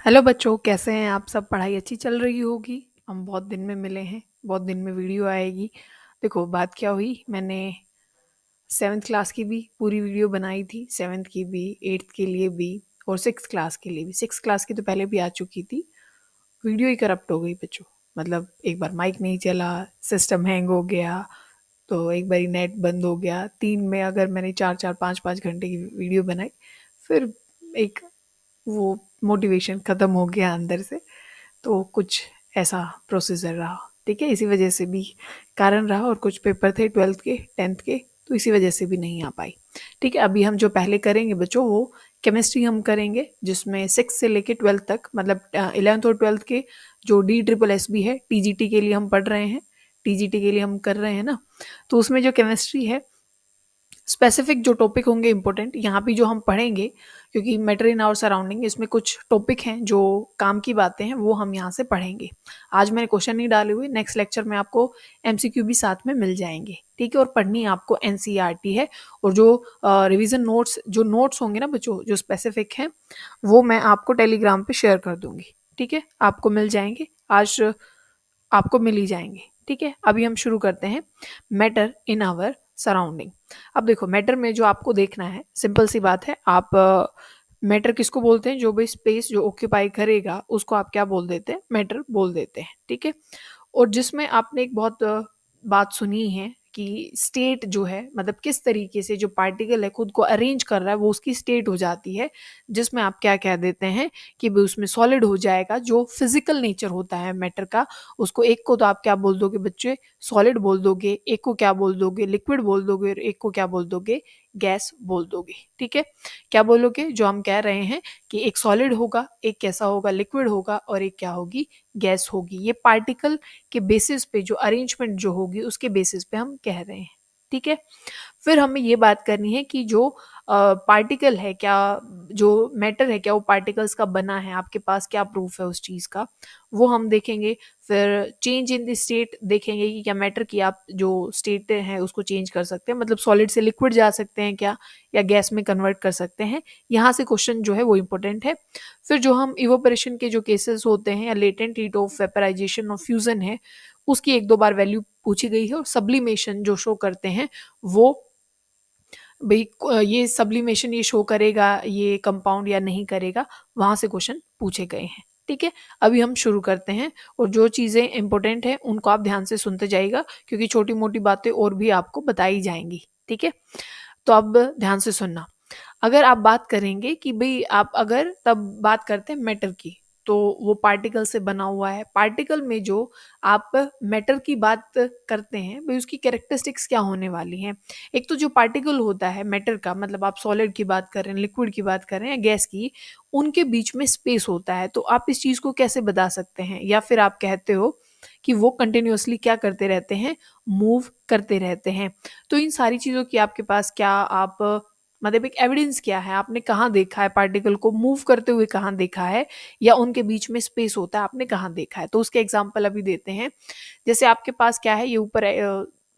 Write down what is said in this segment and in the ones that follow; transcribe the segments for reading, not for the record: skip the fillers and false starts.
Hello बच्चों, कैसे हैं आप सब? पढ़ाई अच्छी चल रही होगी। हम बहुत दिन में मिले हैं, बहुत दिन में वीडियो आएगी। देखो बात क्या हुई, मैंने सेवन्थ क्लास की भी पूरी वीडियो बनाई थी, सेवन्थ की भी, एट्थ के लिए भी और सिक्स क्लास के लिए भी। सिक्स क्लास की तो पहले भी आ चुकी थी। वीडियो ही करप्ट हो गई बच्चों। मतलब एक बार माइक नहीं चला, सिस्टम हैंग हो गया, तो एक बारी नेट बंद हो गया। तीन में अगर मैंने चार चार पाँच पाँच घंटे की वीडियो बनाई, फिर एक वो मोटिवेशन ख़त्म हो गया अंदर से। तो कुछ ऐसा प्रोसीजर रहा, ठीक है। इसी वजह से भी कारण रहा, और कुछ पेपर थे ट्वेल्थ के, टेंथ के, तो इसी वजह से भी नहीं आ पाई। ठीक है, अभी हम जो पहले करेंगे बच्चों, वो केमिस्ट्री हम करेंगे, जिसमें सिक्स से लेके ट्वेल्थ तक, मतलब इलेवंथ और ट्वेल्थ के जो DSSB है, TGT के लिए हम पढ़ रहे हैं, TGT के लिए हम कर रहे हैं ना। तो उसमें जो केमिस्ट्री है, स्पेसिफिक जो टॉपिक होंगे इंपॉर्टेंट यहाँ पे जो हम पढ़ेंगे, क्योंकि मैटर इन आवर सराउंडिंग, इसमें कुछ टॉपिक हैं जो काम की बातें हैं, वो हम यहाँ से पढ़ेंगे। आज मैंने क्वेश्चन नहीं डाले हुए, नेक्स्ट लेक्चर में आपको MCQ भी साथ में मिल जाएंगे, ठीक है। और पढ़नी आपको NCERT है। और जो रिवीजन नोट्स, जो नोट्स होंगे ना बच्चों, जो स्पेसिफिक हैं, वो मैं आपको टेलीग्राम पे शेयर कर दूंगी, ठीक है। आपको मिल जाएंगे आज, आपको मिल ही जाएंगे, ठीक है। अभी हम शुरू करते हैं, मैटर इन आवर सराउंडिंग। अब देखो, मैटर में जो आपको देखना है, सिंपल सी बात है। आप मैटर किसको बोलते हैं? जो भी स्पेस जो ऑक्यूपाई करेगा उसको आप क्या बोल देते हैं? मैटर बोल देते हैं, ठीक है। और जिसमें आपने एक बहुत बात सुनी है कि स्टेट जो है, मतलब किस तरीके से जो पार्टिकल है खुद को अरेंज कर रहा है, वो उसकी स्टेट हो जाती है, जिसमें आप क्या कह देते हैं कि भाई उसमें सॉलिड हो जाएगा। जो फिजिकल नेचर होता है मैटर का, उसको एक को तो आप क्या बोल दोगे बच्चे? सॉलिड बोल दोगे। एक को क्या बोल दोगे? लिक्विड बोल दोगे। और एक को क्या बोल दोगे? गैस बोल दोगे, ठीक है। क्या बोलोगे? जो हम कह रहे हैं कि एक सॉलिड होगा, एक कैसा होगा? लिक्विड होगा, और एक क्या होगी? गैस होगी। ये पार्टिकल के बेसिस पे जो अरेंजमेंट जो होगी, उसके बेसिस पे हम कह रहे हैं, ठीक है। फिर हमें ये बात करनी है कि जो पार्टिकल है, क्या जो मैटर है, क्या वो पार्टिकल्स का बना है? आपके पास क्या प्रूफ है उस चीज़ का, वो हम देखेंगे। फिर चेंज इन द स्टेट देखेंगे कि क्या मैटर की आप जो स्टेट है उसको चेंज कर सकते हैं, मतलब सॉलिड से लिक्विड जा सकते हैं क्या, या गैस में कन्वर्ट कर सकते हैं। यहाँ से क्वेश्चन जो है वो इंपॉर्टेंट है। फिर जो हम इवोपरेशन के जो केसेस होते हैं, या लेटेंट हीट ऑफ वेपराइजेशन और फ्यूजन है, उसकी एक दो बार वैल्यू पूछी गई है। और सब्लिमेशन जो शो करते हैं, वो भाई ये सब्लिमेशन ये शो करेगा ये कंपाउंड या नहीं करेगा, वहां से क्वेश्चन पूछे गए हैं, ठीक है। अभी हम शुरू करते हैं, और जो चीज़ें इंपॉर्टेंट हैं उनको आप ध्यान से सुनते जाइएगा, क्योंकि छोटी मोटी बातें और भी आपको बताई जाएंगी, ठीक है। तो अब ध्यान से सुनना। अगर आप बात करेंगे कि भाई आप अगर तब बात करते हैं मैटर की, तो वो पार्टिकल से बना हुआ है। पार्टिकल में जो आप मैटर की बात करते हैं, भाई उसकी कैरेक्टरिस्टिक्स क्या होने वाली हैं? एक तो जो पार्टिकल होता है मैटर का, मतलब आप सॉलिड की बात कर रहे हैं, लिक्विड की बात कर रहे हैं, या गैस की, उनके बीच में स्पेस होता है। तो आप इस चीज़ को कैसे बता सकते हैं? या फिर आप कहते हो कि वो कंटिन्यूअसली क्या करते रहते हैं? मूव करते रहते हैं। तो इन सारी चीज़ों की आपके पास क्या आप मतलब एक एविडेंस क्या है? आपने कहाँ देखा है पार्टिकल को मूव करते हुए? कहाँ देखा है? या उनके बीच में स्पेस होता है, आपने कहाँ देखा है? तो उसके एग्जांपल अभी देते हैं। जैसे आपके पास क्या है, ये ऊपर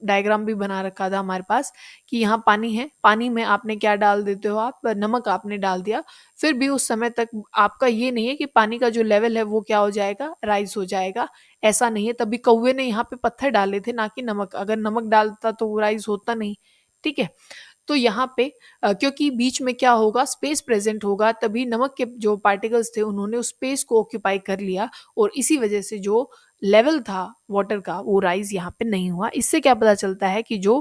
डायग्राम भी बना रखा था हमारे पास, कि यहाँ पानी है, पानी में आपने क्या डाल देते हो? आप नमक आपने डाल दिया। फिर भी उस समय तक आपका ये नहीं है कि पानी का जो लेवल है वो क्या हो जाएगा? राइज हो जाएगा। ऐसा नहीं है। तभी कौवे ने यहाँ पे पत्थर डाले थे, ना कि नमक। अगर नमक डालता तो वो राइज होता नहीं, ठीक है। तो यहाँ पे क्योंकि बीच में क्या होगा? स्पेस प्रेजेंट होगा, तभी नमक के जो पार्टिकल्स थे उन्होंने उस स्पेस को ऑक्यूपाई कर लिया, और इसी वजह से जो लेवल था वाटर का वो राइज यहाँ पे नहीं हुआ। इससे क्या पता चलता है कि जो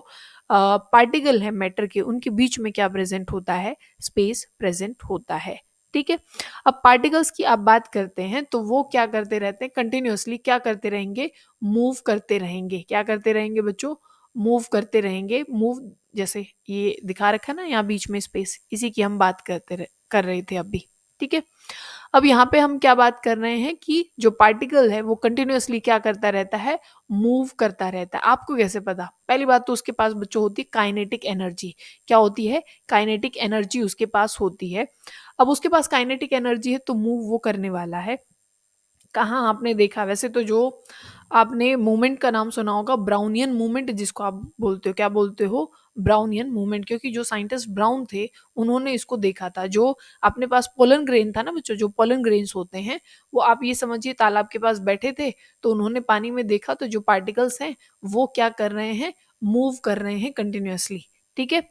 पार्टिकल है मैटर के, उनके बीच में क्या प्रेजेंट होता है? स्पेस प्रेजेंट होता है, ठीक है। अब पार्टिकल्स की आप बात करते हैं, तो वो क्या करते रहते हैं? कंटिन्यूअसली क्या करते रहेंगे? मूव करते रहेंगे। क्या करते रहेंगे बच्चों? मूव करते रहेंगे। मूव, जैसे ये दिखा रखा है ना यहाँ बीच में स्पेस, इसी की हम बात कर रहे थे अभी, ठीक है। अब यहाँ पे हम क्या बात कर रहे हैं कि जो पार्टिकल है वो कंटिन्यूअसली क्या करता रहता है? मूव करता रहता है। आपको कैसे पता? पहली बात तो उसके पास बच्चों होती है काइनेटिक एनर्जी। क्या होती है? काइनेटिक एनर्जी उसके पास होती है। अब उसके पास काइनेटिक एनर्जी है, तो मूव वो करने वाला है। कहाँ आपने देखा? वैसे तो जो आपने मूवमेंट का नाम सुना होगा, ब्राउनियन मूवमेंट जिसको आप बोलते हो, क्या बोलते हो? ब्राउनियन मूवमेंट, क्योंकि जो साइंटिस्ट ब्राउन थे उन्होंने इसको देखा था। जो अपने पास पोलन ग्रेन था ना बच्चों, जो पोलन ग्रेन्स होते हैं वो आप ये समझिए तालाब के पास बैठे थे, तो उन्होंने पानी में देखा तो जो पार्टिकल्स हैं वो क्या कर रहे हैं, मूव कर रहे हैं कंटिन्यूअसली। ठीक है,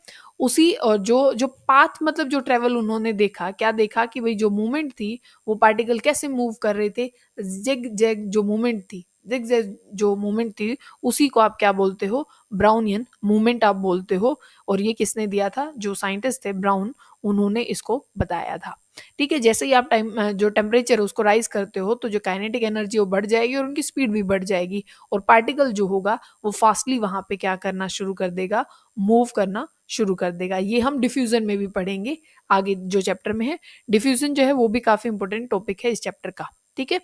उसी और जो जो पाथ मतलब जो ट्रेवल उन्होंने देखा, क्या देखा कि भाई जो मूवमेंट थी वो पार्टिकल कैसे मूव कर रहे थे, जिग जैग जो मूवमेंट थी, जिग जैग जो मूवमेंट थी उसी को आप क्या बोलते हो, ब्राउनियन मूवमेंट आप बोलते हो। और ये किसने दिया था, जो साइंटिस्ट थे ब्राउन, उन्होंने इसको बताया था। ठीक है, जैसे ही आप टाइम जो टेम्परेचर है उसको राइज करते हो तो जो काइनेटिक एनर्जी वो बढ़ जाएगी और उनकी स्पीड भी बढ़ जाएगी, और पार्टिकल जो होगा वो फास्टली वहां पे क्या करना शुरू कर देगा, मूव करना शुरू कर देगा। ये हम डिफ्यूजन में भी पढ़ेंगे आगे जो चैप्टर में है। डिफ्यूजन जो है वो भी काफी इंपॉर्टेंट टॉपिक है इस चैप्टर का। ठीक है,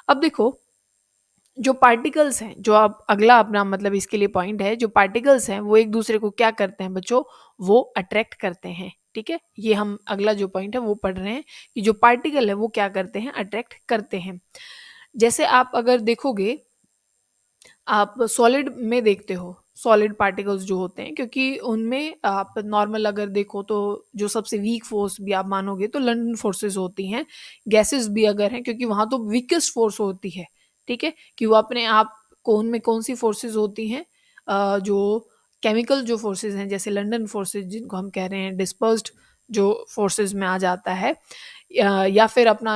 अब देखो जो पार्टिकल्स हैं, जो आप अगला अपना मतलब इसके लिए पॉइंट है, जो पार्टिकल्स हैं वो एक दूसरे को क्या करते हैं बच्चों, वो अट्रैक्ट करते हैं। ठीक है, ये हम अगला जो पॉइंट है वो पढ़ रहे हैं कि जो पार्टिकल है वो क्या करते हैं, अट्रैक्ट करते हैं। जैसे आप अगर देखोगे, आप सॉलिड में देखते हो सॉलिड पार्टिकल्स जो होते हैं, क्योंकि उनमें आप नॉर्मल अगर देखो तो जो सबसे वीक फोर्स भी आप मानोगे तो लंडन फोर्सेस होती हैं। गैसेस भी अगर हैं, क्योंकि वहां तो वीकेस्ट फोर्स होती है। ठीक है, कि वो अपने आप को उनमें कौन सी फोर्सेस होती हैं, जो केमिकल जो फोर्सेस हैं जैसे लंडन फोर्सेस जिनको हम कह रहे हैं डिस्पर्स्ड जो फोर्सेस में आ जाता है, या फिर अपना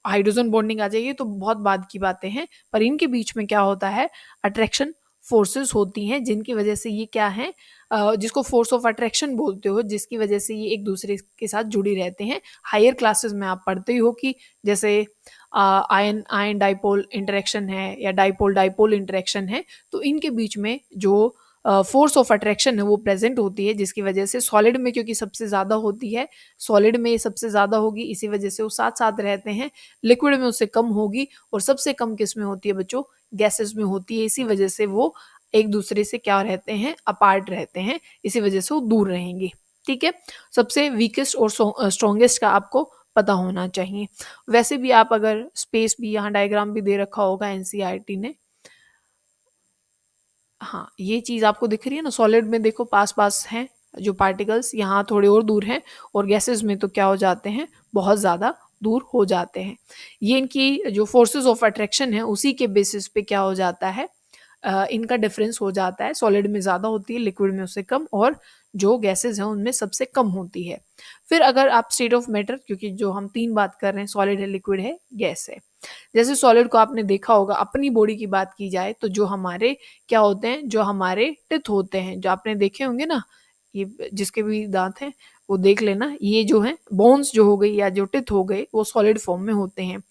हाइड्रोजन बॉन्डिंग आ जाइए तो बहुत बाद की बातें हैं, पर इनके बीच में क्या होता है, अट्रैक्शन फोर्सेस होती हैं, जिनकी वजह से ये क्या है, जिसको फोर्स ऑफ अट्रैक्शन बोलते हो, जिसकी वजह से ये एक दूसरे के साथ जुड़ी रहते हैं। हायर क्लासेस में आप पढ़ते ही हो कि जैसे आयन आयन डाइपोल इंटरेक्शन है या डाइपोल डाइपोल इंटरेक्शन है, तो इनके बीच में जो फोर्स ऑफ अट्रैक्शन है वो प्रेजेंट होती है, जिसकी वजह से सॉलिड में क्योंकि सबसे ज़्यादा होती है, सॉलिड में सबसे ज़्यादा होगी, इसी वजह से वो साथ साथ रहते हैं। लिक्विड में उससे कम होगी, और सबसे कम किस में होती है बच्चों, गैसेस में होती है। इसी वजह से वो एक दूसरे से क्या रहते हैं, अपार्ट रहते हैं, इसी वजह से वो दूर रहेंगे। ठीक है, सबसे वीकेस्ट और स्ट्रॉन्गेस्ट का आपको पता होना चाहिए। वैसे भी आप अगर स्पेस भी यहाँ डायग्राम भी दे रखा होगा एनसीईआरटी ने, हाँ ये चीज आपको दिख रही है ना, सॉलिड में देखो पास पास हैं जो पार्टिकल्स, यहाँ थोड़े और दूर हैं, और गैसेस में तो क्या हो जाते हैं, बहुत ज़्यादा दूर हो जाते हैं। ये इनकी जो फोर्सेस ऑफ अट्रैक्शन है उसी के बेसिस पे क्या हो जाता है, इनका डिफरेंस हो जाता है। सॉलिड में ज़्यादा होती है, लिक्विड में उससे कम, और जो गैसेस हैं उनमें सबसे कम होती है। फिर अगर आप स्टेट ऑफ मैटर, क्योंकि जो हम तीन बात कर रहे हैं, सॉलिड है, लिक्विड है, गैस है। जैसे सॉलिड को आपने देखा होगा, अपनी बॉडी की बात की जाए तो जो हमारे क्या होते हैं, जो हमारे टिथ होते हैं, जो आपने देखे होंगे ना, ये जिसके भी दांत हैं वो देख लेना, ये जो है बोन्स जो हो गई या जो टिथ हो गए वो सॉलिड फॉर्म में होते हैं।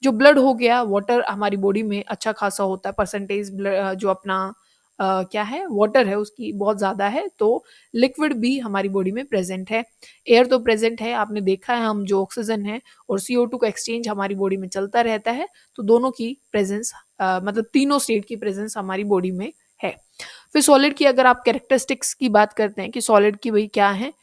जो ब्लड हो गया, वाटर हमारी बॉडी में अच्छा खासा होता है, परसेंटेज जो अपना क्या है, वाटर है उसकी बहुत ज़्यादा है, तो लिक्विड भी हमारी बॉडी में प्रेजेंट है। एयर तो प्रेजेंट है, आपने देखा है, हम जो ऑक्सीजन है और CO2 का एक्सचेंज हमारी बॉडी में चलता रहता है, तो दोनों की प्रेजेंस मतलब तीनों स्टेट की प्रेजेंस हमारी बॉडी में है। फिर सॉलिड की अगर आप कैरेक्टरिस्टिक्स की बात करते हैं कि सॉलिड की भाई क्या है,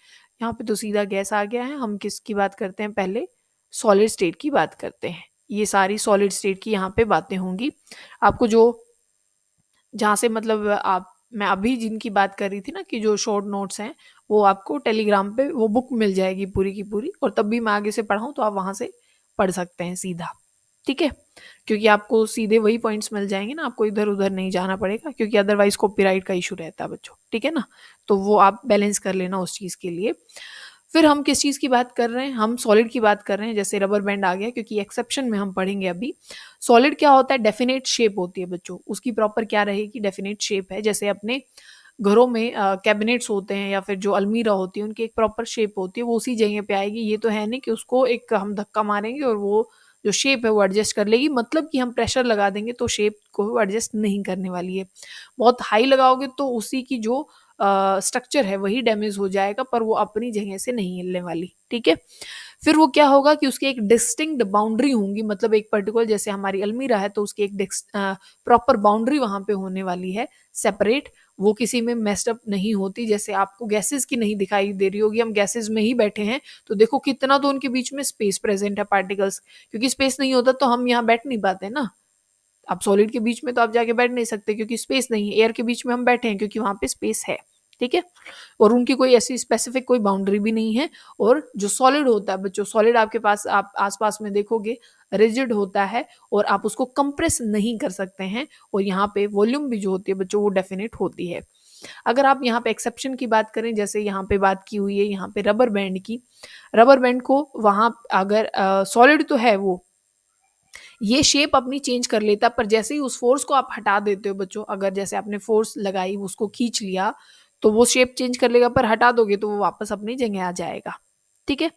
यहाँ पे तो सीधा गैस आ गया है, हम किसकी बात करते हैं, पहले सॉलिड स्टेट की बात करते हैं। ये सारी सॉलिड स्टेट की यहाँ पे बातें होंगी आपको, जो जहाँ से मतलब आप, मैं अभी जिनकी बात कर रही थी ना कि जो शॉर्ट नोट्स हैं, वो आपको टेलीग्राम पे वो बुक मिल जाएगी पूरी की पूरी, और तब भी मैं आगे से पढ़ाऊँ तो आप वहाँ से पढ़ सकते हैं सीधा। ठीक है, क्योंकि आपको सीधे वही पॉइंट्स मिल जाएंगे ना, आपको इधर उधर नहीं जाना पड़ेगा, क्योंकि अदरवाइज कॉपीराइट का इशू रहता है बच्चों। ठीक है ना, तो वो आप बैलेंस कर लेना उस चीज़ के लिए। फिर हम किस चीज़ की बात कर रहे हैं, हम सॉलिड की बात कर रहे हैं। जैसे रबर बैंड आ गया, क्योंकि एक्सेप्शन में हम पढ़ेंगे अभी। सॉलिड क्या होता है, डेफिनेट शेप होती है बच्चों, उसकी प्रॉपर क्या रहेगी, डेफिनेट शेप है। जैसे अपने घरों में कैबिनेट्स होते हैं या फिर जो अलमीरा होती है, उनकी एक प्रॉपर शेप होती है, वो उसी जगह पे आएगी। ये तो है नहीं कि उसको एक हम धक्का मारेंगे और वो जो शेप है वो एडजस्ट कर लेगी, मतलब कि हम प्रेशर लगा देंगे तो शेप को एडजस्ट नहीं करने वाली है। बहुत हाई लगाओगे तो उसी की जो स्ट्रक्चर है वही डैमेज हो जाएगा, पर वो अपनी जगह से नहीं हिलने वाली। ठीक है, फिर वो क्या होगा कि उसकी एक डिस्टिंक्ट बाउंड्री होंगी, मतलब एक पर्टिकुलर, जैसे हमारी अलमीरा है तो उसकी एक प्रॉपर बाउंड्री वहां पे होने वाली है, सेपरेट, वो किसी में मेस्ड अप नहीं होती। जैसे आपको गैसेस की नहीं दिखाई दे रही होगी, हम गैसेस में ही बैठे हैं, तो देखो कितना तो उनके बीच में स्पेस प्रेजेंट है, पार्टिकल्स, क्योंकि स्पेस नहीं होता तो हम यहाँ बैठ नहीं पाते ना। आप सॉलिड के बीच में तो आप जाके बैठ नहीं सकते क्योंकि स्पेस नहीं है, एयर के बीच में हम बैठे हैं क्योंकि वहां पे स्पेस है। ठीक है, और उनकी कोई ऐसी स्पेसिफिक कोई बाउंड्री भी नहीं है। और जो सॉलिड होता है बच्चों, सॉलिड आपके पास आप आसपास में देखोगे रिजिड होता है और आप उसको कंप्रेस नहीं कर सकते हैं, और यहाँ पे वॉल्यूम भी जो होती है बच्चों वो डेफिनेट होती है। अगर आप यहाँ पे एक्सेप्शन की बात करें, जैसे यहाँ पे बात की हुई है यहाँ पे रबर बैंड की, रबर बैंड को वहाँ अगर सॉलिड तो है वो, ये शेप अपनी चेंज कर लेता, पर जैसे ही उस फोर्स को आप हटा देते हो बच्चों, अगर जैसे आपने फोर्स लगाई उसको खींच लिया तो वो शेप चेंज कर लेगा, पर हटा दोगे तो वो वापस अपनी जगह आ जाएगा। ठीक है,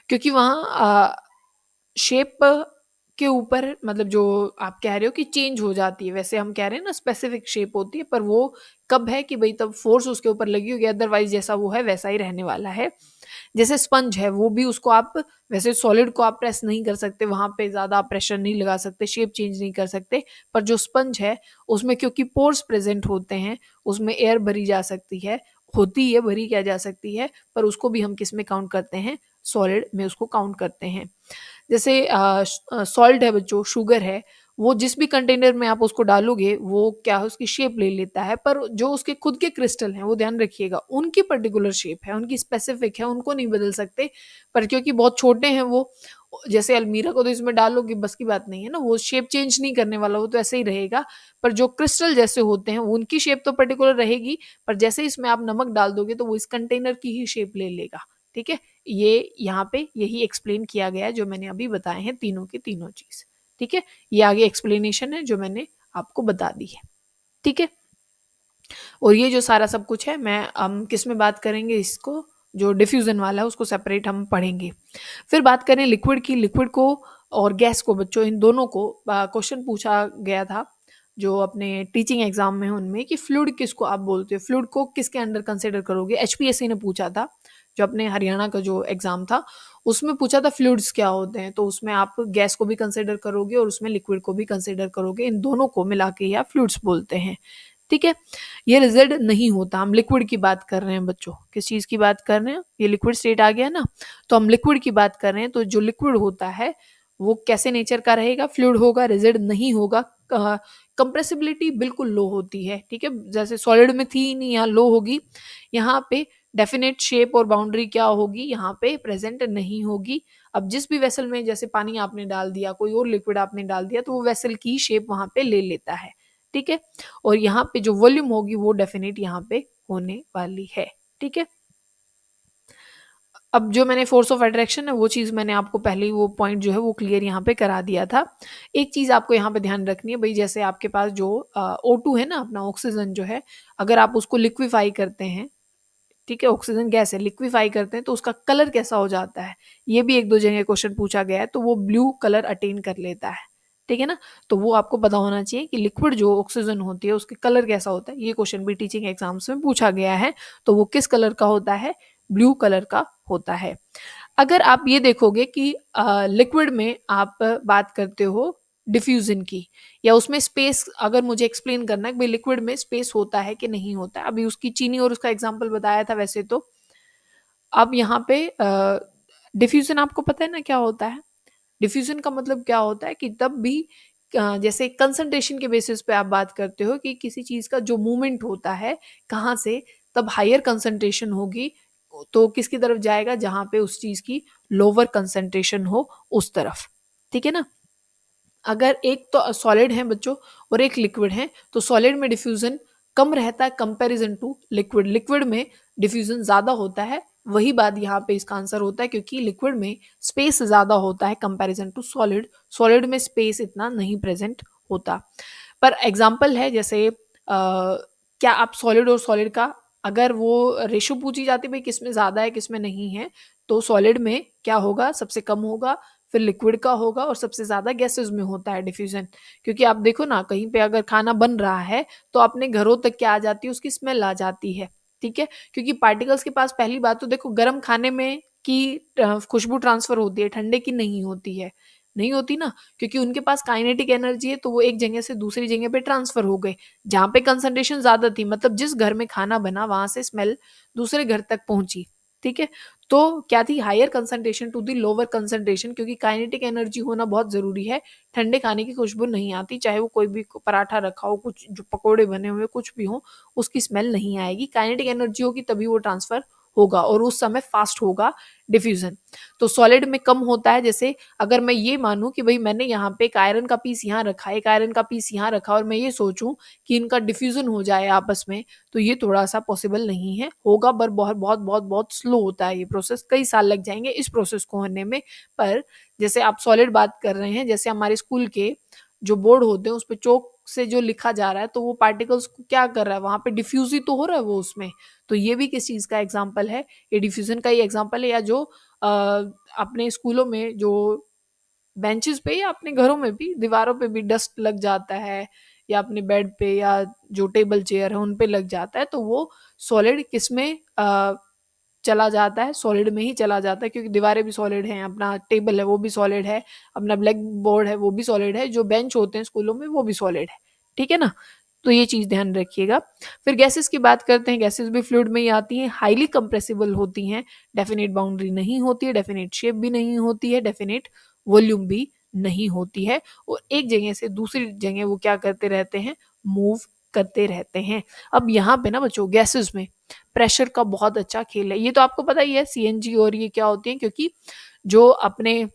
क्योंकि वहाँ शेप के ऊपर मतलब जो आप कह रहे हो कि चेंज हो जाती है, वैसे हम कह रहे हैं ना स्पेसिफिक शेप होती है, पर वो कब है कि भाई तब फोर्स उसके ऊपर लगी होगी, अदरवाइज जैसा वो है वैसा ही रहने वाला है। जैसे स्पंज है वो भी, उसको आप वैसे सॉलिड को आप प्रेस नहीं कर सकते, वहां पे ज्यादा आप प्रेशर नहीं लगा सकते, शेप चेंज नहीं कर सकते, पर जो स्पंज है उसमें क्योंकि पोर्स प्रेजेंट होते हैं, उसमें एयर भरी जा सकती है, होती है, भरी क्या जा सकती है, पर उसको भी हम किस में काउंट करते हैं, सॉलिड में उसको काउंट करते हैं। जैसे सॉल्ट है बच्चों, शुगर है, वो जिस भी कंटेनर में आप उसको डालोगे वो क्या है उसकी शेप ले लेता है, पर जो उसके खुद के क्रिस्टल हैं वो ध्यान रखिएगा उनकी पर्टिकुलर शेप है, उनकी स्पेसिफिक है, उनको नहीं बदल सकते। पर क्योंकि बहुत छोटे हैं वो, जैसे अलमीरा को तो इसमें डालोगे बस की बात नहीं है ना, वो शेप चेंज नहीं करने वाला, वो तो ऐसे ही रहेगा। पर जो क्रिस्टल जैसे होते हैं उनकी शेप तो पर्टिकुलर रहेगी, पर जैसे इसमें आप नमक डाल दोगे तो वो इस कंटेनर की ही शेप ले लेगा। ठीक है, ये यहाँ पे यही एक्सप्लेन किया गया है जो मैंने अभी बताए हैं तीनों की तीनों चीज। ठीक है, ये आगे एक्सप्लेनेशन है जो मैंने आपको बता दी है। ठीक है, और ये जो सारा सब कुछ है मैं हम किस में बात करेंगे, इसको जो डिफ्यूजन वाला है उसको सेपरेट हम पढ़ेंगे। फिर बात करें लिक्विड की, लिक्विड को और गैस को बच्चों इन दोनों को क्वेश्चन पूछा गया था जो अपने टीचिंग एग्जाम में है उनमें, कि फ्लूइड किसको आप बोलते हो, फ्लूइड को किसके अंडर कंसिडर करोगे। एचपीएससी ने पूछा था, जो अपने हरियाणा का जो एग्जाम था उसमें पूछा था फ्लूइड्स क्या होते हैं, तो उसमें आप गैस को भी कंसिडर करोगे और उसमें लिक्विड को भी कंसिडर करोगे, इन दोनों को मिला के ही आप फ्लूइड्स बोलते हैं। ठीक है, ये रिजल्ट नहीं होता, हम लिक्विड की बात कर रहे हैं बच्चों, किस चीज की बात कर रहे हैं, ये लिक्विड स्टेट आ गया ना, तो हम लिक्विड की बात कर रहे हैं। तो जो लिक्विड होता है वो कैसे नेचर का रहेगा, फ्लूइड होगा, रिजिड नहीं होगा, कंप्रेसिबिलिटी बिल्कुल लो होती है। ठीक है, जैसे सॉलिड में थी नहीं, यहाँ लो होगी, यहाँ पे डेफिनेट शेप और बाउंड्री क्या होगी, यहाँ पे प्रेजेंट नहीं होगी। अब जिस भी वेसल में जैसे पानी आपने डाल दिया, कोई और लिक्विड आपने डाल दिया, तो वो वेसल की शेप वहां पे ले लेता है। ठीक है, और यहाँ पे जो वॉल्यूम होगी वो डेफिनेट यहाँ पे होने वाली है। ठीक है, अब जो मैंने फोर्स ऑफ अट्रैक्शन है वो चीज़ मैंने आपको पहले ही वो पॉइंट जो है वो क्लियर यहाँ पे करा दिया था। एक चीज़ आपको यहाँ पे ध्यान रखनी है भाई, जैसे आपके पास जो O2 है ना, अपना ऑक्सीजन जो है, अगर आप उसको लिक्विफाई करते हैं, ठीक है, ऑक्सीजन गैस है, लिक्विफाई करते हैं तो उसका कलर कैसा हो जाता है, ये भी एक दो जगह क्वेश्चन पूछा गया है, तो वो ब्लू कलर अटेन कर लेता है। ठीक है ना, तो वो आपको पता होना चाहिए कि लिक्विड जो ऑक्सीजन होती है उसके कलर कैसा होता है, ये क्वेश्चन भी टीचिंग एग्जाम्स में पूछा गया है, तो वो किस कलर का होता है, ब्लू कलर का होता है। अगर आप ये देखोगे कि लिक्विड में आप बात करते हो डिफ्यूजन की, या उसमें स्पेस अगर मुझे एक्सप्लेन करना है कि भाई लिक्विड में स्पेस होता है कि नहीं होता है, अभी उसकी चीनी और उसका एग्जांपल बताया था वैसे तो। अब यहाँ पे डिफ्यूजन आपको पता है ना क्या होता है, डिफ्यूजन का मतलब क्या होता है कि तब भी जैसे कंसंट्रेशन के बेसिस पे आप बात करते हो कि किसी चीज का जो मूवमेंट होता है कहाँ से, तब हायर कंसंट्रेशन होगी तो किसकी तरफ जाएगा, जहां पे उस चीज की लोअर कंसंट्रेशन हो उस तरफ। ठीक है ना, अगर एक तो सॉलिड है बच्चों और एक लिक्विड है, तो सॉलिड में डिफ्यूजन कम रहता है कंपैरिजन टू लिक्विड, लिक्विड में डिफ्यूजन ज्यादा होता है। वही बात यहाँ पे इसका आंसर होता है, क्योंकि लिक्विड में स्पेस ज्यादा होता है कंपैरिजन टू सॉलिड, सॉलिड में स्पेस इतना नहीं प्रेजेंट होता। पर एग्जाम्पल है जैसे क्या आप सॉलिड और सॉलिड का अगर वो रेशो पूछी जाती है भाई किसमें ज्यादा है किसमें नहीं है, तो सॉलिड में क्या होगा, सबसे कम होगा, फिर लिक्विड का होगा, और सबसे ज्यादा गैसेस में होता है डिफ्यूजन। क्योंकि आप देखो ना, कहीं पे अगर खाना बन रहा है तो अपने घरों तक क्या आ जाती है, उसकी स्मेल आ जाती है। ठीक है, क्योंकि पार्टिकल्स के पास पहली बात तो देखो गर्म खाने में की खुशबू ट्रांसफर होती है, ठंडे की नहीं होती है, नहीं होती ना, क्योंकि उनके पास काइनेटिक एनर्जी है, तो वो एक जगह से दूसरी जगह पे ट्रांसफर हो गए, जहाँ पे कंसंट्रेशन ज्यादा थी, मतलब जिस घर में खाना बना वहां से स्मेल दूसरे घर तक पहुंची। ठीक है, तो क्या थी, higher concentration to the lower concentration, क्योंकि काइनेटिक एनर्जी होना बहुत ज़रूरी है। ठंडे खाने की खुशबू नहीं आती, चाहे वो कोई भी पराठा रखा हो, कुछ जो पकोड़े बने हुए कुछ भी हो, उसकी स्मेल नहीं आएगी। काइनेटिक एनर्जी होगी तभी वो ट्रांसफर होगा और उस समय फास्ट होगा डिफ्यूजन। तो सॉलिड में कम होता है। जैसे अगर मैं ये मानूं कि भाई मैंने यहाँ पे एक आयरन का पीस यहाँ रखा है, एक आयरन का पीस यहाँ रखा, और मैं ये सोचूं कि इनका डिफ्यूजन हो जाए आपस में, तो ये थोड़ा सा पॉसिबल नहीं है। होगा पर बहुत बहुत बहुत बहुत स्लो होता है ये प्रोसेस, कई साल लग जाएंगे इस प्रोसेस को होने में। पर जैसे आप सॉलिड बात कर रहे हैं, जैसे हमारे स्कूल के जो बोर्ड होते हैं उस पर चौक से जो लिखा जा रहा है, तो वो पार्टिकल्स को क्या कर रहा है, वहां पे डिफ्यूज ही तो हो रहा है वो उसमें। तो ये भी किस चीज का एग्जाम्पल है, ये डिफ्यूजन का ही एग्जाम्पल है। या जो अपने स्कूलों में जो बेंचेस पे या अपने घरों में भी दीवारों पे भी डस्ट लग जाता है, या अपने बेड पे या जो टेबल चेयर है उन पे लग जाता है, तो वो सॉलिड किस में चला जाता है, सॉलिड में ही चला जाता है। क्योंकि दीवारें भी सॉलिड हैं, अपना टेबल है वो भी सॉलिड है, अपना ब्लैक बोर्ड है वो भी सॉलिड है, जो बेंच होते हैं स्कूलों में वो भी सॉलिड है। ठीक है ना, तो ये चीज ध्यान रखिएगा। फिर गैसेस की बात करते हैं, गैसेस भी फ्लूइड में ही आती हैं, हाईली कंप्रेसिबल होती हैं, डेफिनेट बाउंड्री नहीं होती है, डेफिनेट शेप भी नहीं होती है, डेफिनेट वॉल्यूम भी नहीं होती है, और एक जगह से दूसरी जगह वो क्या करते रहते हैं, मूव करते रहते हैं। अब यहाँ पे ना बच्चों गैसेस में प्रेशर का बहुत अच्छा खेल है, ये तो आपको पता ही है। सीएनजी और ये क्या होती हैं, क्योंकि जो अपने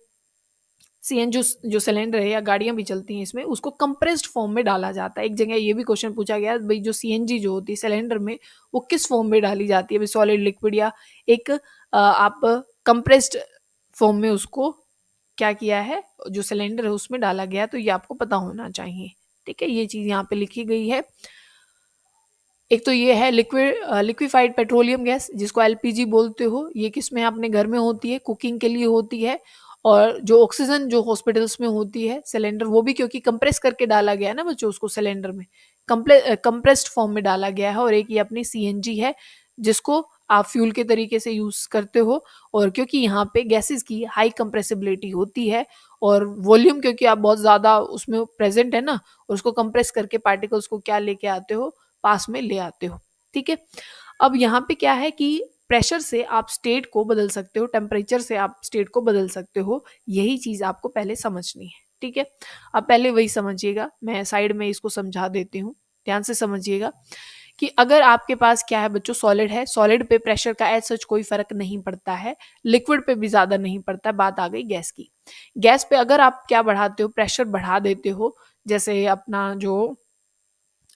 सीएन जो सिलेंडर है या गाड़ियां भी चलती हैं इसमें, उसको कंप्रेस्ड फॉर्म में डाला जाता है। एक जगह ये भी क्वेश्चन पूछा गया भाई, जो सीएनजी जो होती है सिलेंडर में, वो किस फॉर्म में डाली जाती है, सॉलिड, लिक्विड, या एक आप कंप्रेस्ड फॉर्म में उसको क्या किया है, जो सिलेंडर है उसमें डाला गया है, तो ये आपको पता होना चाहिए। ठीक है, ये चीज यहाँ पे लिखी गई है। एक तो ये है लिक्विफाइड पेट्रोलियम गैस, जिसको एलपीजी बोलते हो, ये किस में अपने घर में होती है, कुकिंग के लिए होती है। और जो ऑक्सीजन जो हॉस्पिटल्स में होती है सिलेंडर, वो भी क्योंकि कंप्रेस करके डाला गया है ना बच्चों, उसको सिलेंडर में कंप्रेस्ड फॉर्म में डाला गया है। और एक ये अपनी सीएनजी है, जिसको आप फ्यूल के तरीके से यूज करते हो। और क्योंकि यहाँ पे गैसेस की हाई कंप्रेसिबिलिटी होती है, और वॉल्यूम क्योंकि आप बहुत ज्यादा उसमें प्रेजेंट है ना, और उसको कंप्रेस करके पार्टिकल्स को क्या लेके आते हो, पास में ले आते हो। ठीक है, अब यहाँ पे क्या है कि प्रेशर से आप स्टेट को बदल सकते हो, टेम्परेचर से आप स्टेट को बदल सकते हो, यही चीज आपको पहले समझनी है। ठीक है, अब पहले वही समझिएगा, मैं साइड में इसको समझा देती हूँ, ध्यान से समझिएगा कि अगर आपके पास क्या है बच्चों, सॉलिड है, सॉलिड पे प्रेशर का एज सच कोई फर्क नहीं पड़ता है, लिक्विड पे भी ज्यादा नहीं पड़ता है। बात आ गई गैस की। गैस पे अगर आप क्या बढ़ाते हो, प्रेशर बढ़ा देते हो, जैसे अपना जो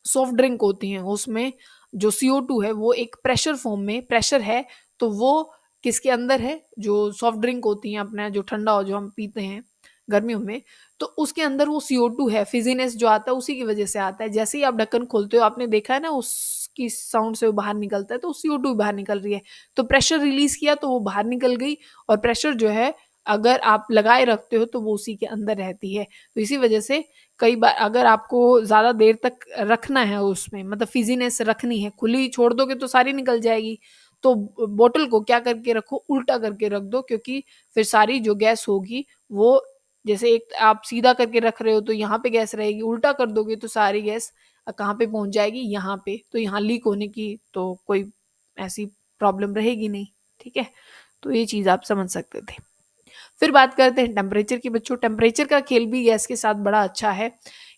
सॉफ्ट ड्रिंक होती हैं उसमें जो CO2 है वो एक प्रेशर फॉर्म में प्रेशर है, तो वो किसके अंदर है, जो सॉफ्ट ड्रिंक होती हैं अपना जो ठंडा हो जो हम पीते हैं गर्मियों में, तो उसके अंदर वो CO2 है, फिजीनेस जो आता है उसी की वजह से आता है। जैसे ही आप ढक्कन खोलते हो, आपने देखा है ना उसकी साउंड से वो बाहर निकलता है, तो CO2 बाहर निकल रही है, तो प्रेशर रिलीज किया तो वो बाहर निकल गई। और प्रेशर जो है अगर आप लगाए रखते हो तो वो उसी के अंदर रहती है। तो इसी वजह से कई बार अगर आपको ज्यादा देर तक रखना है उसमें, मतलब फिजीनेस रखनी है, खुली छोड़ दोगे तो सारी निकल जाएगी। तो बोतल को क्या करके रखो, उल्टा करके रख दो, क्योंकि फिर सारी जो गैस होगी वो, जैसे एक आप सीधा करके रख रहे हो तो यहाँ पे गैस रहेगी, उल्टा कर दोगे तो सारी गैस कहाँ पे पहुंच जाएगी, यहाँ पे। तो यहाँ लीक होने की तो कोई ऐसी प्रॉब्लम रहेगी नहीं। ठीक है, तो ये चीज आप समझ सकते थे। फिर बात करते हैं टेम्परेचर की बच्चों। टेम्परेचर का खेल भी गैस के साथ बड़ा अच्छा है,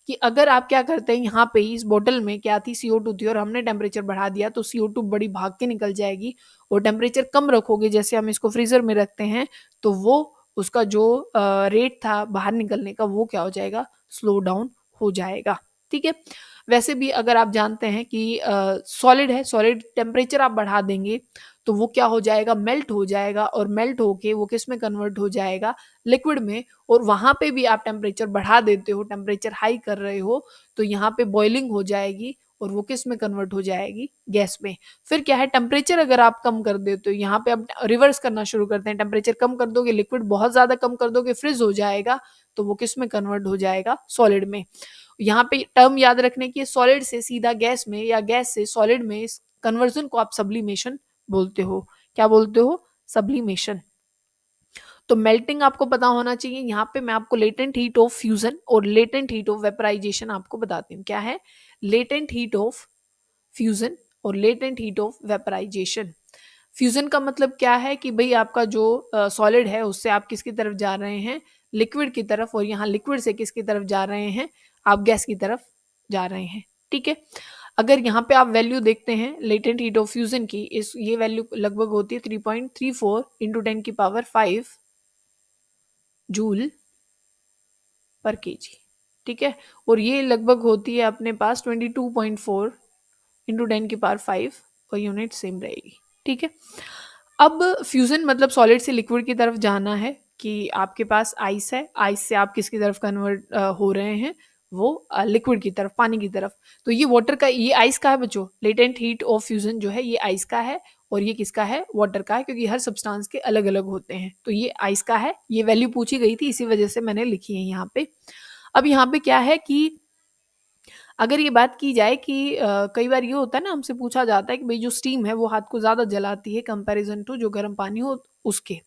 कि अगर आप क्या करते हैं, यहाँ पे इस बोतल में क्या थी, CO2 थी, और हमने टेम्परेचर बढ़ा दिया तो CO2 बड़ी भाग के निकल जाएगी। और टेम्परेचर कम रखोगे, जैसे हम इसको फ्रीजर में रखते हैं, तो वो उसका जो रेट था बाहर निकलने का वो क्या हो जाएगा, स्लो डाउन हो जाएगा। ठीक है, वैसे भी अगर आप जानते हैं कि सॉलिड है, सॉलिड टेम्परेचर आप बढ़ा देंगे तो वो क्या हो जाएगा, मेल्ट हो जाएगा, और मेल्ट होके वो किस में कन्वर्ट हो जाएगा, लिक्विड में। और वहां पे भी आप टेम्परेचर बढ़ा देते हो, टेम्परेचर हाई कर रहे हो, तो यहाँ पे बॉइलिंग हो जाएगी, और वो किस में कन्वर्ट हो जाएगी, गैस में। फिर क्या है, टेम्परेचर अगर आप कम कर देते हो, यहाँ पे आप रिवर्स करना शुरू करते हैं, टेम्परेचर कम कर दोगे, लिक्विड बहुत ज्यादा कम कर दोगे, फ्रीज हो जाएगा, तो वो किस में कन्वर्ट हो जाएगा, सॉलिड में। यहाँ पे टर्म याद रखने की, सॉलिड से सीधा गैस में या गैस से सॉलिड में, इस कन्वर्जन को आप सब्लिमेशन बोलते हो। क्या बोलते हो, सब्लिमेशन। तो मेल्टिंग आपको पता होना चाहिए। यहाँ पे मैं आपको लेटेंट हीट ऑफ फ्यूजन और लेटेंट हीट ऑफ वेपराइजेशन आपको बताती हूँ। क्या है लेटेंट हीट ऑफ फ्यूजन और latent heat of vaporisation. Fusion का मतलब क्या है कि भाई आपका जो सॉलिड है उससे आप किसकी तरफ जा रहे हैं, लिक्विड की तरफ, और यहाँ लिक्विड से किसकी तरफ जा रहे हैं, आप गैस की तरफ जा रहे हैं। ठीक है, अगर यहाँ पे आप वैल्यू देखते हैं लेटेंट हीट ऑफ फ्यूजन की, इस ये वैल्यू लगभग होती है 3.34 इंटू 10⁵ जूल पर केजी। ठीक है, और ये लगभग होती है अपने पास 22.4 इंटू 10⁵ और यूनिट सेम रहेगी। ठीक है, अब फ्यूजन मतलब सॉलिड से लिक्विड की तरफ जाना है, कि आपके पास आइस है, आइस से आप किसकी तरफ कन्वर्ट हो रहे हैं, वो लिक्विड की तरफ, पानी की तरफ। तो ये वाटर का, ये आइस का है बच्चों, लेटेंट हीट ऑफ फ्यूजन जो है ये आइस का है, और ये किसका है, वाटर का है, क्योंकि हर सब्सटेंस के अलग अलग होते हैं। तो ये आइस का है, ये वैल्यू पूछी गई थी इसी वजह से मैंने लिखी है यहाँ पे। अब यहाँ पे क्या है कि अगर ये बात की जाए कि कई बार ये होता है ना, हमसे पूछा जाता है कि भाई जो स्टीम है वो हाथ को ज़्यादा जलाती है कंपैरिजन टू जो गर्म पानी हो उसके,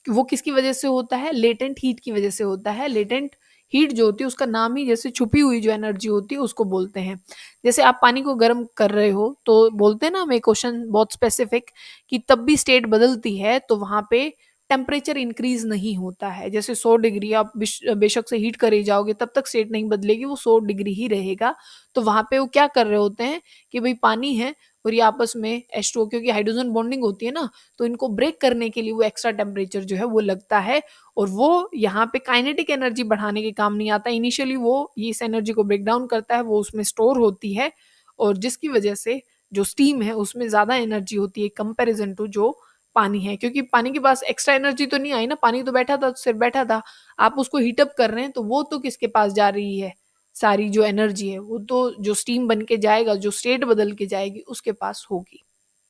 वो किसकी वजह से होता है, लेटेंट हीट की वजह से होता है। लेटेंट हीट जो होती है उसका नाम ही जैसे छुपी हुई जो एनर्जी होती है उसको बोलते हैं। जैसे आप पानी को गर्म कर रहे हो तो बोलते हैं ना हमें क्वेश्चन बहुत स्पेसिफिक, कि तब भी स्टेट बदलती है तो वहां पे टेम्परेचर इंक्रीज नहीं होता है। जैसे 100 डिग्री आप बेशक से हीट करे जाओगे तब तक स्टेट नहीं बदलेगी, वो 100 डिग्री ही रहेगा। तो वहां पे वो क्या कर रहे होते हैं कि भाई पानी है और ये आपस में H2O, क्योंकि हाइड्रोजन बॉन्डिंग होती है ना, तो इनको ब्रेक करने के लिए वो एक्स्ट्रा टेम्परेचर जो है वो लगता है, और वो यहाँ पे काइनेटिक एनर्जी बढ़ाने के काम नहीं आता। इनिशियली वो इस एनर्जी को ब्रेक डाउन करता है, वो उसमें स्टोर होती है, और जिसकी वजह से जो स्टीम है उसमें ज्यादा एनर्जी होती है कंपेरिजन टू जो पानी है, क्योंकि पानी के पास एक्स्ट्रा एनर्जी तो नहीं आई ना, पानी तो बैठा था, सिर्फ बैठा था। आप उसको हीटअप कर रहे हैं तो वो तो किसके पास जा रही है, सारी जो एनर्जी है वो तो जो स्टीम बन के जाएगा, जो स्टेट बदल के जाएगी उसके पास होगी।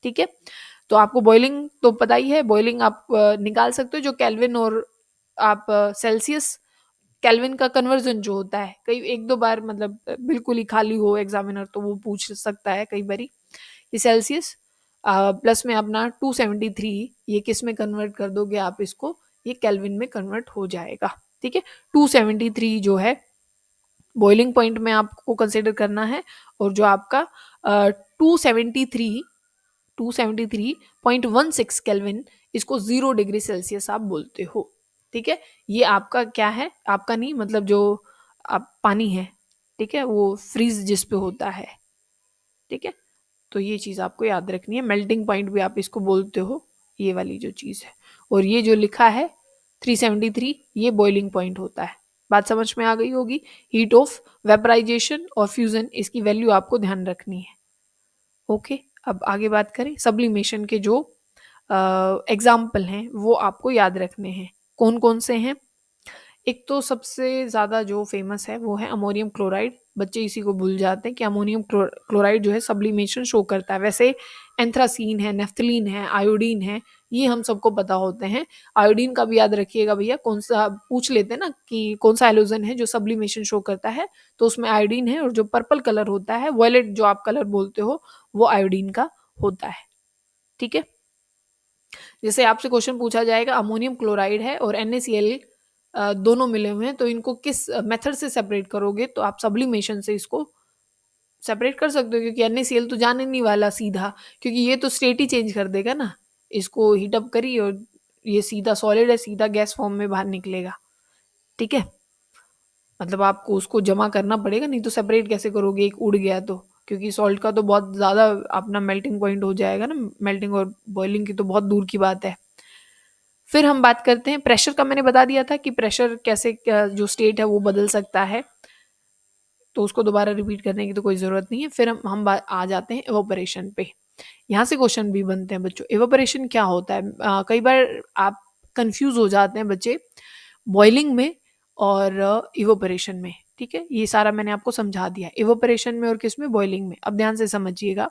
ठीक है, तो आपको बॉइलिंग तो पता ही है, बॉइलिंग आप निकाल सकते हो जो केल्विन और आप सेल्सियस, केल्विन का कन्वर्जन जो होता है, कई एक दो बार मतलब बिल्कुल ही खाली हो एग्जामिनर तो वो पूछ सकता है कई बारी। ये सेल्सियस प्लस में अपना 273, ये किस में कन्वर्ट कर दोगे आप इसको, ये केल्विन में कन्वर्ट हो जाएगा। ठीक है, 273 जो है बॉइलिंग पॉइंट में आपको कंसिडर करना है, और जो आपका 273 केल्विन, इसको 0 डिग्री सेल्सियस आप बोलते हो। ठीक है, ये आपका क्या है, आपका नहीं मतलब जो आप पानी है, ठीक है, वो फ्रीज जिस पे होता है। ठीक है, तो ये चीज़ आपको याद रखनी है, मेल्टिंग पॉइंट भी आप इसको बोलते हो, ये वाली जो चीज़ है। और ये जो लिखा है 373, ये बॉइलिंग पॉइंट होता है। बात समझ में आ गई होगी। हीट ऑफ वेपराइजेशन और फ्यूजन, इसकी वैल्यू आपको ध्यान रखनी है। ओके, अब आगे बात करें, सब्लिमेशन के जो एग्जाम्पल हैं वो आपको याद रखने हैं। कौन कौन से हैं, एक तो सबसे ज़्यादा जो फेमस है वो है अमोनियम क्लोराइड। बच्चे इसी को भूल जाते हैं कि अमोनियम क्लोराइड जो है सब्लिमेशन शो करता है। वैसे एंथ्रासीन है, नेफ्थलीन है, आयोडीन है, ये हम सबको पता होते हैं। आयोडीन का भी याद रखिएगा भैया, कौन सा पूछ लेते हैं ना कि कौन सा हेलोजन है जो सब्लिमेशन शो करता है, तो उसमें आयोडीन है। और जो पर्पल कलर होता है, वॉयलेट जो आप कलर बोलते हो, वो आयोडीन का होता है। ठीक है, जैसे आपसे क्वेश्चन पूछा जाएगा अमोनियम क्लोराइड है और NaCl दोनों मिले हुए हैं, तो इनको किस मेथड से सेपरेट करोगे, तो आप सब्लिमेशन से इसको सेपरेट कर सकते हो, क्योंकि NaCl तो जाने नहीं वाला सीधा, क्योंकि ये तो स्टेट ही चेंज कर देगा ना। इसको हीटअप करिए और ये सीधा सॉलिड है, सीधा गैस फॉर्म में बाहर निकलेगा। ठीक है, मतलब आपको उसको जमा करना पड़ेगा, नहीं तो सेपरेट कैसे करोगे, एक उड़ गया तो, क्योंकि सॉल्ट का तो बहुत ज़्यादा अपना मेल्टिंग पॉइंट हो जाएगा ना, मेल्टिंग और बॉइलिंग की तो बहुत दूर की बात है। फिर हम बात करते हैं प्रेशर का। मैंने बता दिया था कि प्रेशर कैसे जो स्टेट है वो बदल सकता है, तो उसको दोबारा रिपीट करने की तो कोई ज़रूरत नहीं है। फिर हम आ जाते हैं एवोपरेशन पे। यहाँ से क्वेश्चन भी बनते हैं बच्चों, एवोपरेशन क्या होता है। कई बार आप कंफ्यूज हो जाते हैं बच्चे बॉइलिंग में और इवोपरेशन में। ठीक है, ये सारा मैंने आपको समझा दिया, इवोपरेशन में और किस में, बॉइलिंग में। अब ध्यान से समझिएगा,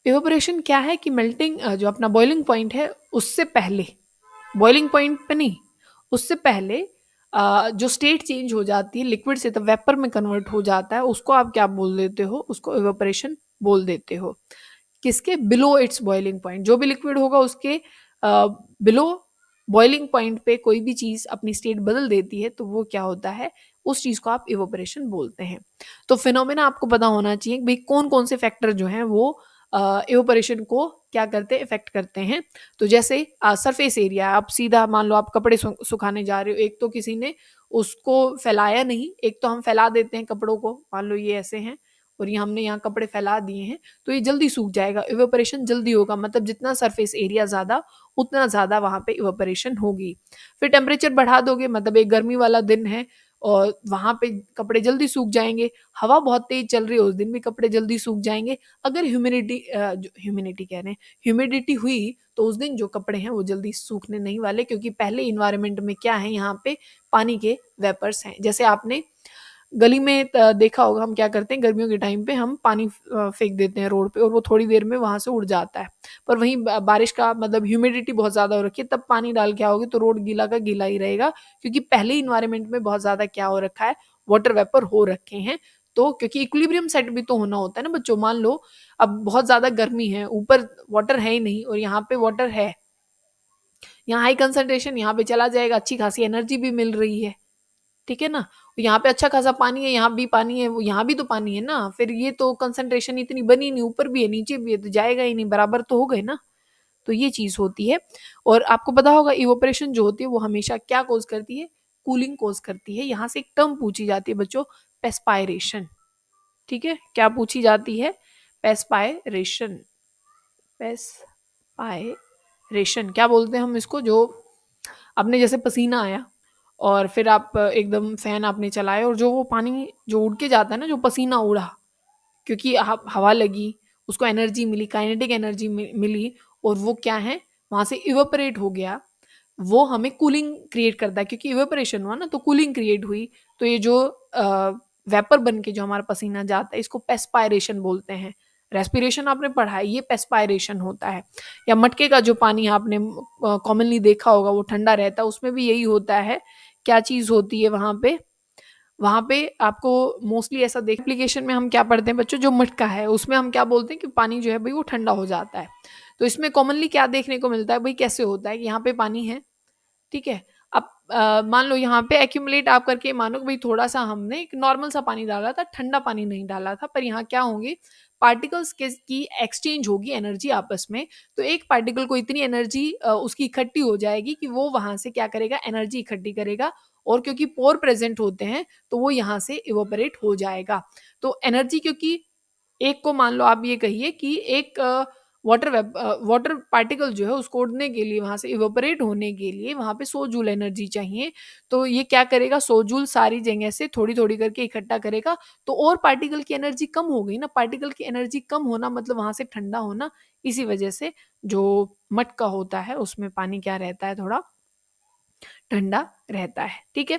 इवोपरेशन क्या है कि मेल्टिंग जो अपना बॉइलिंग पॉइंट है उससे पहले, बॉइलिंग पॉइंट पे नहीं, उससे पहले जो स्टेट चेंज हो जाती है लिक्विड से तो वेपर में कन्वर्ट हो जाता है, उसको आप क्या बोल देते हो, उसको इवेपोरेशन बोल देते हो। किसके, बिलो इट्स बॉइलिंग पॉइंट, जो भी लिक्विड होगा उसके बिलो बॉइलिंग पॉइंट पे कोई भी चीज़ अपनी स्टेट बदल देती है तो वो क्या होता है, उस चीज़ को आप इवेपोरेशन बोलते हैं। तो फिनोमेना आपको पता होना चाहिए कि भाई कौन कौन से फैक्टर जो हैं वो इवेपोरेशन को क्या करते हैं, इफेक्ट करते हैं। तो जैसे सरफेस एरिया, आप सीधा मान लो आप कपड़े सुखाने जा रहे हो, एक तो किसी ने उसको फैलाया नहीं, एक तो हम फैला देते हैं कपड़ों को, मान लो ये ऐसे हैं और ये हमने यहाँ कपड़े फैला दिए हैं, तो ये जल्दी सूख जाएगा, इवेपोरेशन जल्दी होगा, मतलब जितना सरफेस एरिया ज़्यादा उतना ज़्यादा वहाँ पे इवेपोरेशन होगी। फिर टेम्परेचर बढ़ा दोगे, मतलब एक गर्मी वाला दिन है और वहाँ पे कपड़े जल्दी सूख जाएंगे, हवा बहुत तेज चल रही है उस दिन भी कपड़े जल्दी सूख जाएंगे। अगर ह्यूमिडिटी कह रहे हैं, ह्यूमिडिटी हुई तो उस दिन जो कपड़े हैं वो जल्दी सूखने नहीं वाले, क्योंकि पहले इन्वायरमेंट में क्या है, यहाँ पे पानी के वेपर्स हैं। जैसे आपने गली में देखा होगा, हम क्या करते हैं गर्मियों के टाइम पे, हम पानी फेंक देते हैं रोड पे और वो थोड़ी देर में वहां से उड़ जाता है। पर वहीं बारिश का मतलब ह्यूमिडिटी बहुत ज्यादा हो रखी है, तब पानी डाल के आओगे तो रोड गीला का गीला ही रहेगा, क्योंकि पहले इन्वायरमेंट में बहुत ज्यादा क्या हो रखा है, वाटर वेपर हो रखे हैं। तो क्योंकि इक्विलिब्रियम सेट भी तो होना होता है ना बच्चों, मान लो अब बहुत ज्यादा गर्मी है, ऊपर वाटर है ही नहीं और यहाँ पे वाटर है, यहाँ हाई कंसंट्रेशन, यहाँ पे चला जाएगा, अच्छी खासी एनर्जी भी मिल रही है, ठीक है ना। यहाँ पे अच्छा खासा पानी है, यहाँ भी पानी है, वो यहाँ भी तो पानी है ना, फिर ये तो कंसंट्रेशन इतनी बनी नहीं, ऊपर भी है नीचे भी है, तो जाएगा ही नहीं, बराबर तो हो गए ना। तो ये चीज होती है। और आपको पता होगा इवोपरेशन जो होती है वो हमेशा क्या कोज करती है, कूलिंग कोज करती है। यहाँ से एक टर्म पूछी जाती है बच्चों, पेस्पायरेशन, ठीक है, क्या पूछी जाती है, पेस्पायरेशन। पेस्पायरेशन क्या बोलते हैं हम इसको, जो अपने जैसे पसीना आया और फिर आप एकदम फैन आपने चलाया और जो वो पानी जो उड़ के जाता है ना, जो पसीना उड़ा, क्योंकि हवा लगी, उसको एनर्जी मिली, काइनेटिक एनर्जी मिली, और वो क्या है वहां से इवेपोरेट हो गया, वो हमें कूलिंग क्रिएट करता है, क्योंकि इवेपोरेशन हुआ ना तो कूलिंग क्रिएट हुई। तो ये जो वेपर बन के जो हमारा पसीना जाता है, इसको पेस्पायरेशन बोलते हैं। रेस्पिरेशन आपने पढ़ा है, ये पेस्पायरेशन होता है। या मटके का जो पानी आपने कॉमनली देखा होगा, वो ठंडा रहता है, उसमें भी यही होता है। क्या चीज होती है वहां पे आपको मोस्टली ऐसा देख, एप्लीकेशन में हम क्या पढ़ते हैं बच्चों, जो मटका है उसमें हम क्या बोलते हैं कि पानी जो है भाई वो ठंडा हो जाता है। तो इसमें कॉमनली क्या देखने को मिलता है भाई, कैसे होता है कि यहाँ पे पानी है, ठीक है, अब मान लो यहाँ पे एक्यूमुलेट आप करके मानो कि भाई थोड़ा सा हमने एक नॉर्मल सा पानी डाला था, ठंडा पानी नहीं डाला था, पर यहाँ क्या होंगे, पार्टिकल्स के की एक्सचेंज होगी एनर्जी आपस में। तो एक पार्टिकल को इतनी एनर्जी उसकी इकट्ठी हो जाएगी कि वो वहां से क्या करेगा, एनर्जी इकट्ठी करेगा, और क्योंकि पोर प्रेजेंट होते हैं तो वो यहाँ से इवोपरेट हो जाएगा। तो एनर्जी, क्योंकि एक को मान लो आप ये कहिए कि एक वाटर पार्टिकल जो है उसको उड़ने के लिए, वहां से इवेपोरेट होने के लिए वहां पे 100 जूल एनर्जी चाहिए। तो ये क्या करेगा, 100 जूल सारी जगह से थोड़ी थोड़ी करके इकट्ठा करेगा। तो और पार्टिकल की एनर्जी कम हो गई ना, पार्टिकल की एनर्जी कम होना मतलब वहां से ठंडा होना। इसी वजह से जो मटका होता है उसमें पानी क्या रहता है, थोड़ा ठंडा रहता है, ठीक है।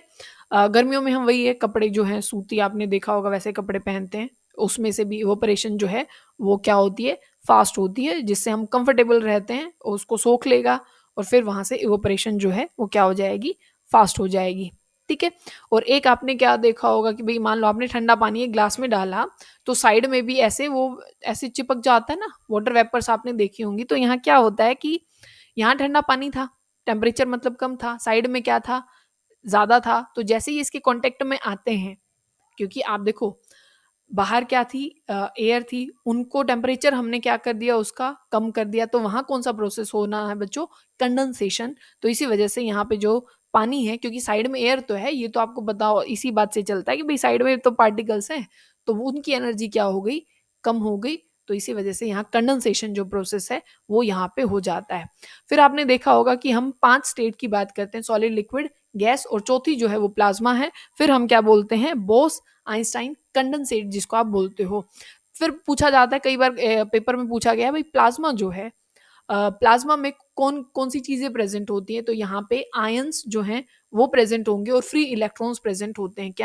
गर्मियों में हम वही है, कपड़े जो हैं सूती, आपने देखा होगा वैसे कपड़े पहनते हैं, उसमें से भी इवोपरेशन जो है वो क्या होती है, फास्ट होती है, जिससे हम कंफर्टेबल रहते हैं, उसको सोख लेगा और फिर वहां से इवोपरेशन जो है वो क्या हो जाएगी, फास्ट हो जाएगी, ठीक है। और एक आपने क्या देखा होगा कि भाई मान लो आपने ठंडा पानी एक ग्लास में डाला, तो साइड में भी ऐसे वो ऐसे चिपक जाता है ना, वाटर वेपर्स आपने देखी होंगी। तो यहाँ क्या होता है कि यहाँ ठंडा पानी था, टेम्परेचर मतलब कम था, साइड में क्या था, ज्यादा था। तो जैसे ही इसके कांटेक्ट में आते हैं, क्योंकि आप देखो बाहर क्या थी, एयर थी, उनको टेम्परेचर हमने क्या कर दिया, उसका कम कर दिया, तो वहां कौन सा प्रोसेस होना है बच्चों, कंडेंसेशन। तो इसी वजह से यहाँ पे जो पानी है, क्योंकि साइड में एयर तो है, ये तो आपको बताओ इसी बात से चलता है कि भाई साइड में तो पार्टिकल्स हैं, तो उनकी एनर्जी क्या हो गई, कम हो गई। तो इसी वजह से यहाँ कंडेंसेशन जो प्रोसेस है वो यहाँ पे हो जाता है। फिर आपने देखा होगा कि हम 5 स्टेट की बात करते हैं, सॉलिड, लिक्विड, गैस, और चौथी जो है वो प्लाज्मा है। फिर हम क्या बोलते हैं, बोस आइंस्टाइन कंडेंसेट जिसको आप बोलते हो। फिर पूछा जाता है कई बार, पेपर में पूछा गया है भाई प्लाज्मा जो है, प्लाज्मा में कौन कौन सी चीजें प्रेजेंट होती हैं। तो यहाँ पे आयंस जो हैं वो प्रेजेंट होंगे और फ्री इलेक्ट्रॉन्स प्रेजेंट होते हैं। क्या